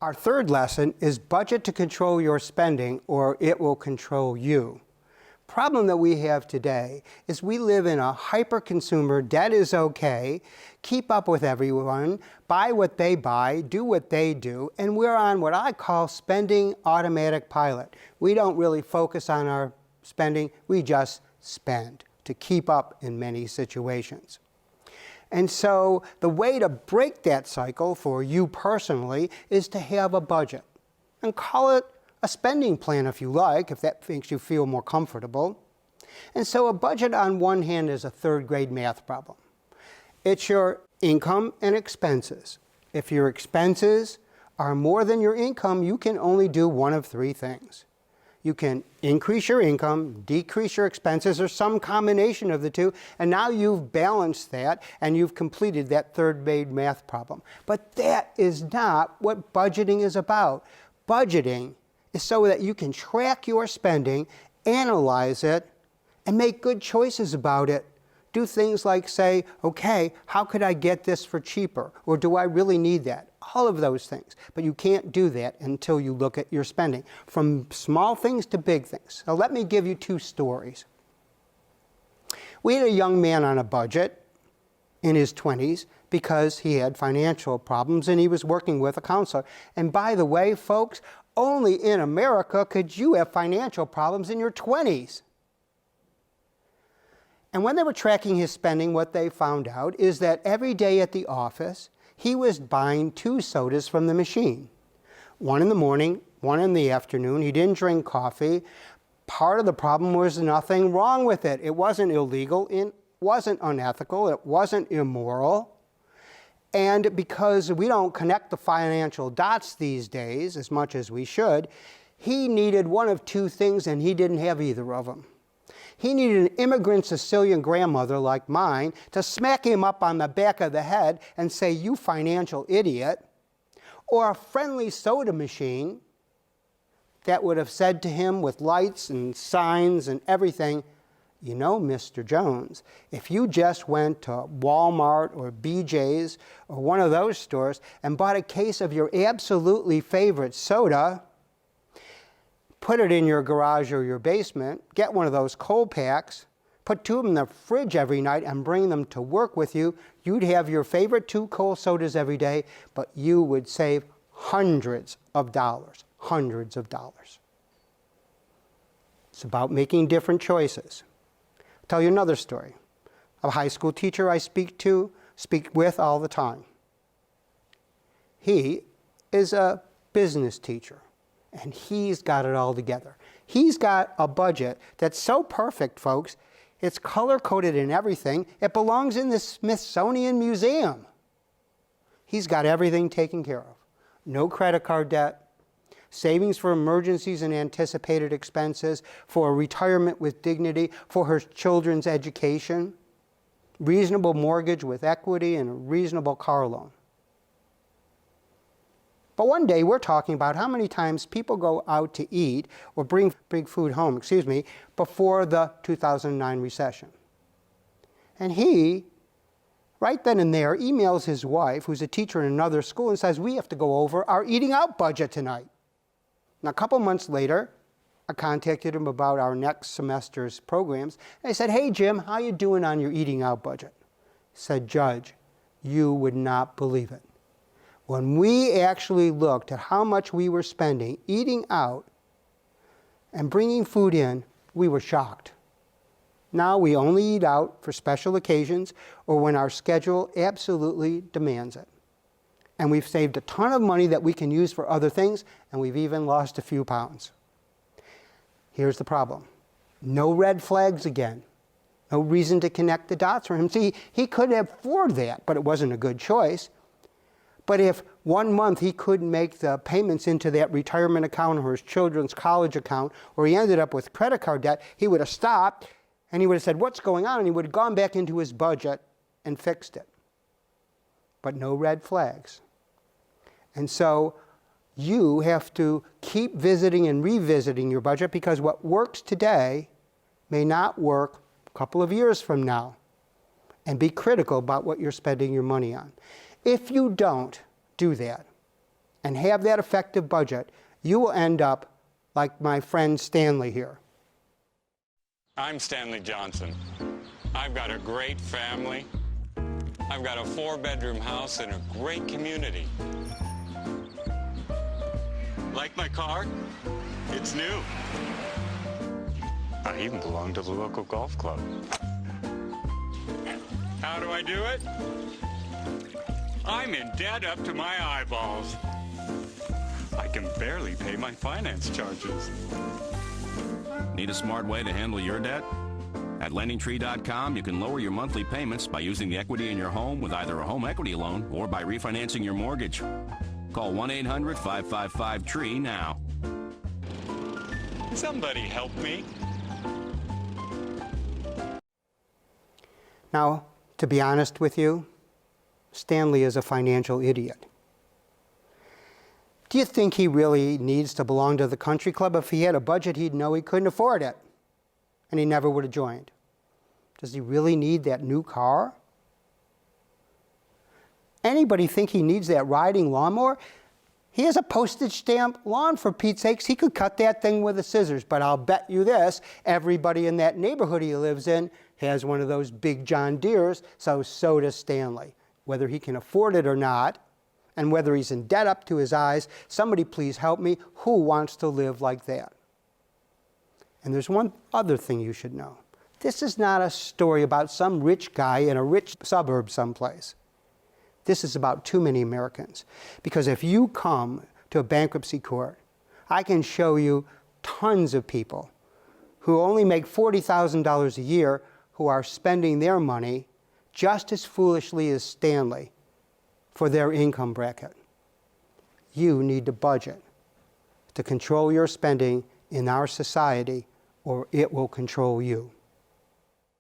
Our third lesson is budget to control your spending or it will control you. Problem that we have today is we live in a hyper-consumer, debt is okay, keep up with everyone, buy what they buy, do what they do, and we're on what I call spending automatic pilot. We don't really focus on our spending, we just spend to keep up in many situations. And so the way to break that cycle for you personally is to have a budget. And call it a spending plan if you like, if that makes you feel more comfortable. And so a budget on one hand is a third grade math problem. It's your income and expenses. If your expenses are more than your income, you can only do one of three things. You can increase your income, decrease your expenses, or some combination of the two, and now you've balanced that and you've completed that third grade math problem. But that is not what budgeting is about. Budgeting is so that you can track your spending, analyze it, and make good choices about it. Do things like say, okay, how could I get this for cheaper? Or do I really need that? All of those things. But you can't do that until you look at your spending, from small things to big things. Now let me give you two stories. We had a young man on a budget in his 20s because he had financial problems and he was working with a counselor. And by the way, folks, only in America could you have financial problems in your 20s. And when they were tracking his spending, what they found out is that every day at the office, he was buying 2 sodas from the machine. One in the morning, one in the afternoon. He didn't drink coffee. Part of the problem was nothing wrong with it. It wasn't illegal, it wasn't unethical, it wasn't immoral. And because we don't connect the financial dots these days as much as we should, he needed one of 2 things and he didn't have either of them. He needed an immigrant Sicilian grandmother like mine to smack him up on the back of the head and say, "You financial idiot," or a friendly soda machine that would have said to him with lights and signs and everything, "You know, Mr. Jones, if you just went to Walmart or BJ's or one of those stores and bought a case of your absolutely favorite soda, put it in your garage or your basement, get one of those cold packs, put 2 of them in the fridge every night and bring them to work with you, you'd have your favorite 2 cold sodas every day, but you would save hundreds of dollars, hundreds of dollars." It's about making different choices. I'll tell you another story. A high school teacher I speak with all the time. He is a business teacher. And he's got it all together. He's got a budget that's so perfect, folks, it's color-coded and everything. It belongs in the Smithsonian Museum. He's got everything taken care of. No credit card debt, savings for emergencies and anticipated expenses, for retirement with dignity, for her children's education, reasonable mortgage with equity, and a reasonable car loan. But one day we're talking about how many times people go out to eat or bring food home, before the 2009 recession. And he, right then and there, emails his wife, who's a teacher in another school, and says, "We have to go over our eating out budget tonight." Now, a couple months later, I contacted him about our next semester's programs. And I said, "Hey, Jim, how you doing on your eating out budget?" He said, "Judge, you would not believe it. When we actually looked at how much we were spending eating out and bringing food in, we were shocked. Now we only eat out for special occasions or when our schedule absolutely demands it. And we've saved a ton of money that we can use for other things, and we've even lost a few pounds." Here's the problem. No red flags again. No reason to connect the dots for him. See, he could afford that, but it wasn't a good choice. But if one month he couldn't make the payments into that retirement account or his children's college account, or he ended up with credit card debt, he would have stopped and he would have said, "What's going on?" And he would have gone back into his budget and fixed it. But no red flags. And so you have to keep visiting and revisiting your budget, because what works today may not work a couple of years from now. And be critical about what you're spending your money on. If you don't do that, and have that effective budget, you will end up like my friend Stanley here. I'm Stanley Johnson. I've got a great family. I've got a 4-bedroom house in a great community. Like my car? It's new. I even belong to the local golf club. How do I do it? I'm in debt up to my eyeballs. I can barely pay my finance charges. Need a smart way to handle your debt? At LendingTree.com, you can lower your monthly payments by using the equity in your home with either a home equity loan or by refinancing your mortgage. Call 1-800-555-TREE now. Somebody help me. Now, to be honest with you, Stanley is a financial idiot. Do you think he really needs to belong to the country club? If he had a budget, he'd know he couldn't afford it, and he never would have joined. Does he really need that new car? Anybody think he needs that riding lawnmower? He has a postage stamp lawn, for Pete's sakes. He could cut that thing with the scissors, but I'll bet you this, everybody in that neighborhood he lives in has one of those big John Deeres, so does Stanley. Whether he can afford it or not, and whether he's in debt up to his eyes, somebody please help me. Who wants to live like that? And there's one other thing you should know. This is not a story about some rich guy in a rich suburb someplace. This is about too many Americans. Because if you come to a bankruptcy court, I can show you tons of people who only make $40,000 a year who are spending their money just as foolishly as Stanley for their income bracket. You need to budget to control your spending in our society, or it will control you.